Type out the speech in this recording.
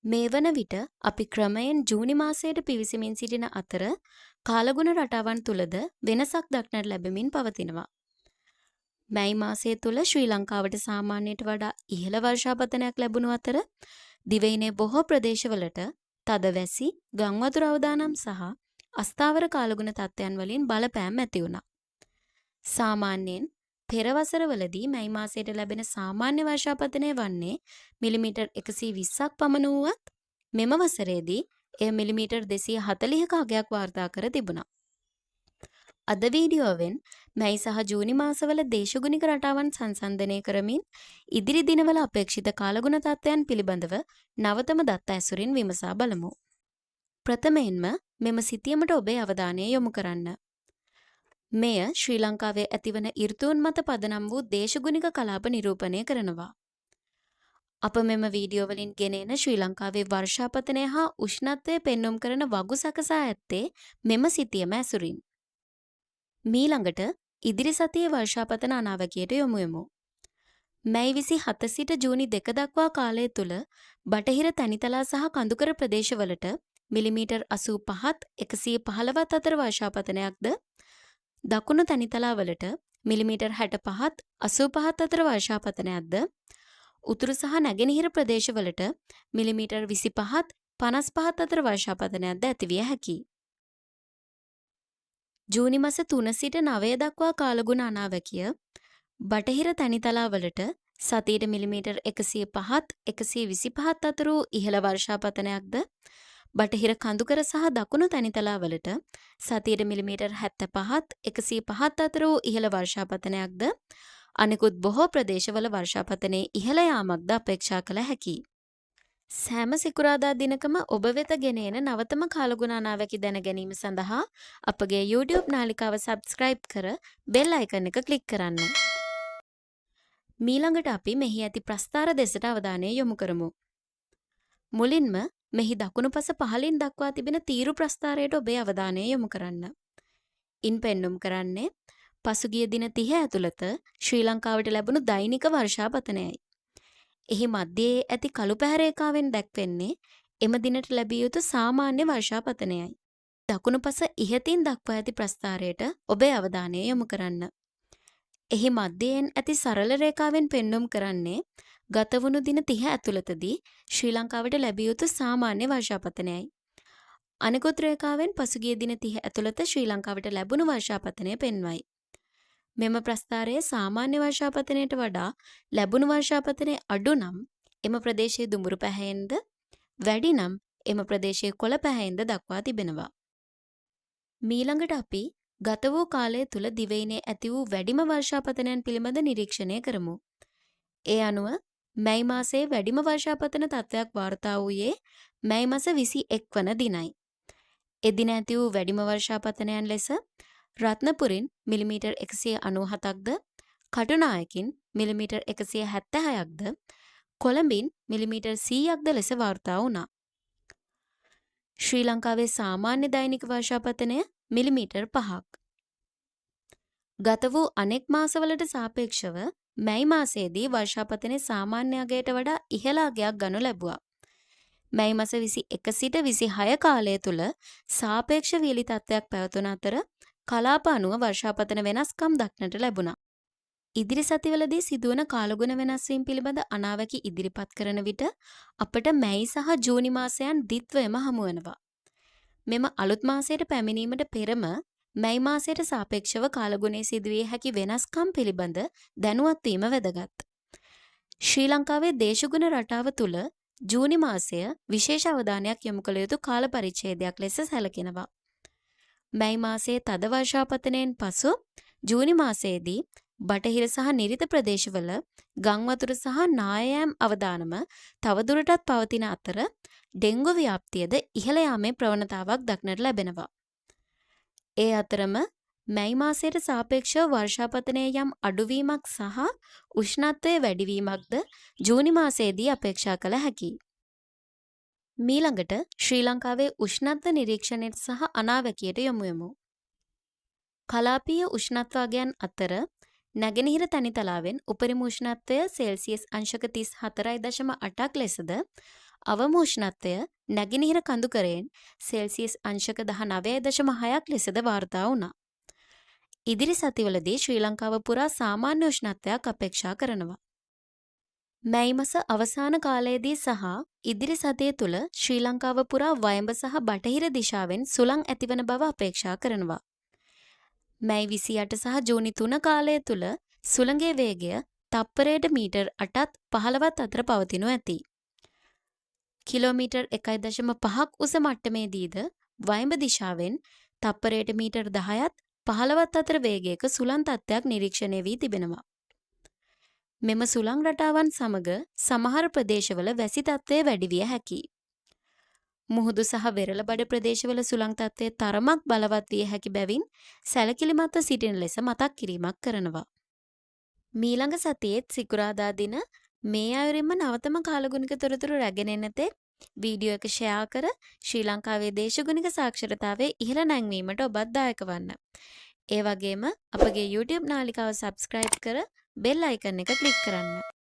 මේ වන විට අපි ක්‍රමයෙන් ජූනි මාසයට පිවිසෙමින් සිටින අතර කාලගුණ රටාවන් තුලද වෙනසක් දක්නට ලැබෙමින් පවතිනවා. මැයි මාසය තුල ශ්‍රී ලංකාවට සාමාන්‍යයට වඩා ඉහළ වර්ෂාපතනයක් ලැබුණු අතර දිවයිනේ බොහෝ ප්‍රදේශවලට තදවැසි, ගංවතුර අවදානම් සහ අස්ථාවර කාලගුණ තත්ත්වයන් වලින් බලපෑම් ඇති වුණා. සාමාන්‍යයෙන් පෙර වසරවලදී මැයි මාසයට ලැබෙන සාමාන්‍ය වර්ෂාපතනය වන්නේ මිලිමීටර් 120ක් පමණ වුවත් මෙම වසරේදී එය මිලිමීටර් 240ක අගයක් වාර්තා කර තිබුණා. අද වීඩියෝවෙන් මැයි සහ ජූනි මාසවල දේශගුණික රටාවන් සංසන්දනය කරමින් ඉදිරි දිනවල අපේක්ෂිත කාලගුණ තත්ත්වයන් පිළිබඳව නවතම දත්ත ඇසුරින් විමසා බලමු. ප්‍රථමයෙන්ම මෙම සිතියමට ඔබේ අවධානය යොමු කරන්න. මෙය ශ්‍රී ලංකාවේ ඇතිවන ඍතූන් මත පදනම් වූ දේශගුණික කලාප නිරූපණය කරනවා. අප මෙම වීඩියෝ වලින් ගෙනෙන ශ්‍රී ලංකාවේ වර්ෂාපතනය හා උෂ්ණත්වය පෙන්눔 කරන වගු සකසා ඇත්තේ මෙම සිතියම ඇසුරින්. මීළඟට ඉදිරි සතියේ වර්ෂාපතන අනාවැකියට යොමු වෙමු. මැයි 27 සිට ජූනි 2 දක්වා කාලය තුල බටහිර තනිතලා සහ කඳුකර ප්‍රදේශවලට මිලිමීටර් 85ත් 115ත් අතර වර්ෂාපතනයක්ද දකුණු තනිතලාවලට මිලිමීටර් 65ත් 85ත් අතර වර්ෂාපතනයක්ද උතුරු සහ නැගෙනහිර ප්‍රදේශවලට මිලිමීටර් 25ත් 55ත් අතර වර්ෂාපතනයක්ද ඇතිවිය හැකියි. ජූනි මාස 3 සිට 9 දක්වා කාලගුණ අනාවැකිය බටහිර තනිතලාවලට සතියට මිලිමීටර් 105ත් 125ත් අතර වූ ඉහළ වර්ෂාපතනයක්ද බටහිර කඳුකර සහ දකුණු තනිතලාවලට සතියට මිලිමීටර් 75ත් 105ත් අතර වූ ඉහළ වර්ෂාපතනයක්ද අනෙකුත් බොහෝ ප්‍රදේශවල වර්ෂාපතනයේ ඉහළ යාමක්ද අපේක්ෂා කළ හැකියි. සෑම සිකුරාදා දිනකම ඔබ වෙත ගෙනෙන නවතම කාලගුණ අනාවැකි දැන ගැනීම සඳහා අපගේ YouTube නාලිකාව සබ්ස්ක්‍රයිබ් කර බෙල් අයිකන් එක ක්ලික් කරන්න. මීළඟට අපි මෙහි ඇති ප්‍රස්ථාර දෙසට අවධානය යොමු කරමු. මුලින්ම මෙහි දකුණුපස පහළින් දක්වා තිබෙන තීරු ප්‍රස්ථාරයට ඔබේ අවධානය යොමු කරන්න. ඉන් පෙන්눔 කරන්නේ පසුගිය දින 30 ඇතුළත ශ්‍රී ලංකාවට ලැබුණු දෛනික වර්ෂාපතනයයි. එහි මැදයේ ඇති කළු පැහැ රේඛාවෙන් දැක්වෙන්නේ එම දිනට ලැබිය යුතු සාමාන්‍ය වර්ෂාපතනයයි. දකුණුපස ඉහතින් දක්වා ඇති ප්‍රස්ථාරයට ඔබේ අවධානය යොමු කරන්න. එහි මැදයෙන් ඇති සරල රේඛාවෙන් පෙන්눔 කරන්නේ ගත වුණු දින 30 ඇතුළතදී ශ්‍රී ලංකාවට ලැබිය යුතු සාමාන්‍ය වර්ෂාපතනයයි. අනෙකුත් රේඛාවෙන් පසුගිය දින 30 ඇතුළත ශ්‍රී ලංකාවට ලැබුණු වර්ෂාපතනය පෙන්වයි. මෙම ප්‍රස්ථාරයේ සාමාන්‍ය වර්ෂාපතනයට වඩා ලැබුණු වර්ෂාපතනයේ අඩු නම් එම ප්‍රදේශයේ දුඹුරු පැහැයෙන්ද වැඩි නම් එම ප්‍රදේශයේ කොළ පැහැයෙන්ද දක්වා තිබෙනවා. මීළඟට අපි ගත වූ කාලය තුල දිවයිනේ ඇති වූ වැඩිම වර්ෂාපතනයන් පිළිබඳ නිරීක්ෂණය කරමු. ඒ අනුව මැයි මාසයේ වැඩිම වර්ෂාපතන තත්ත්වයක් වාර්තා වූයේ මැයි මාස 21 වන දිනයි. එදින ඇති වූ වැඩිම වර්ෂාපතනයන් ලෙස රත්නපුරින් මිලිමීටර් 197ක්ද, කටුනායකින් මිලිමීටර් 176ක්ද, කොළඹින් මිලිමීටර් 100ක්ද ලෙස වාර්තා වුණා. ශ්‍රී ලංකාවේ සාමාන්‍ය දෛනික වර්ෂාපතනය මිලිමීටර් 5ක්. ගත වූ අනෙක් මාසවලට සාපේක්ෂව මැයි මාසයේදී වර්ෂාපතනයේ සාමාන්‍ය අගයට වඩා ඉහළ අගයක් ගනු ලැබුවා. මැයි මාස 21 සිට 26 කාලය තුල සාපේක්ෂ වියලි තත්ත්වයක් පැවතුන අතර කලාප අනුව වර්ෂාපතන වෙනස්කම් දක්නට ලැබුණා. ඉදිරි සතිවලදී සිදුවන කාලගුණ වෙනස් වීම පිළිබඳ අනාවැකි ඉදිරිපත් කරන විට අපට මැයි සහ ජූනි මාසයන් දිත්වයම හමු වෙනවා. මෙම අලුත් මාසයට පැමිණීමට පෙරම මැයි මාසයට සාපේක්ෂව කාලගුණයේ සිදුවිය හැකි වෙනස්කම් පිළිබඳ දැනුවත් වීම වැදගත්. ශ්‍රී ලංකාවේ දේශගුණ රටාව තුල ජූනි මාසය විශේෂ අවධානයක් යොමු කළ යුතු කාල පරිච්ඡේදයක් ලෙස සැලකෙනවා. මැයි මාසයේ තද වර්ෂාපතනයෙන් පසු ජූනි මාසයේදී බටහිර සහ නිරිත ප්‍රදේශවල ගංවතුර සහ නායෑම් අවදානම තවදුරටත් පවතින අතර ඩෙංගු ව්‍යාප්තියද ඉහළ යාමේ ප්‍රවණතාවක් දක්නට ලැබෙනවා. ඒ අතරම මැයි මාසයට සාපේක්ෂව වර්ෂාපතනයේ යම් අඩුවීමක් සහ උෂ්ණත්වයේ වැඩිවීමක්ද ජූනි මාසයේදී අපේක්ෂා කළ හැකියි. මීළඟට ශ්‍රී ලංකාවේ උෂ්ණත්ව නිරීක්ෂණයට සහ අනාවැකියට යොමු වෙමු. කලාපීය උෂ්ණත්වයන් අතර නැගෙනහිර තනිතලාවෙන් උපරිම උෂ්ණත්වය සෙල්සියස් අංශක 34.8ක් ලෙසද අවම උෂ්ණත්වය නැගෙනහිර කඳුකරයෙන් සෙල්සියස් අංශක 19.6ක් ලෙසද වාර්තා වුණා. ඉදිරි සතිවලදී ශ්‍රී ලංකාව පුරා සාමාන්‍ය උෂ්ණත්වයක් අපේක්ෂා කරනවා. මැයි මස අවසාන කාලයේදී සහ ඉදිරි සතිය තුල ශ්‍රී ලංකාව පුරා වයඹ සහ බටහිර දිශාවෙන් සුළං ඇතිවන බව අපේක්ෂා කරනවා. මැයි 28 සහ ජූනි 3 කාලය තුල සුළඟේ වේගය තප්පරයට මීටර් 8ත් 15ත් අතර පවතිනු ඇති. කිලෝමීටර් 1.5ක් උස මට්ටමේදීද වයඹ දිශාවෙන් තප්පරයට මීටර් 10ත් 15ත් අතර වේගයක සුළං තත්ත්වයක් නිරීක්ෂණය වී තිබෙනවා. මෙම සුළං රටාවන් සමග සමහර ප්‍රදේශවල වැසි තත්ත්වය වැඩි විය හැකියි. මුහුදු සහ වෙරළබඩ ප්‍රදේශවල සුළං තත්ත්වය තරමක් බලවත් විය හැකි බැවින් සැලකිලිමත්ව සිටින ලෙස මතක් කිරීමක් කරනවා. මීළඟ සතියේත් සිකුරාදා දින මේ අයුරින්ම නවතම කාලගුණික තොරතුරු රැගෙන එන තෙක් වීඩියෝ එක ෂෙයා කර ශ්‍රී ලංකාවේ දේශගුණික සාක්ෂරතාවයේ ඉහළ නැංවීමට ඔබත් දායක වන්න. ඒ වගේම අපගේ YouTube නාලිකාව සබ්ස්ක්‍රයිබ් කර බෙල් අයිකන් එක ක්ලික් කරන්න.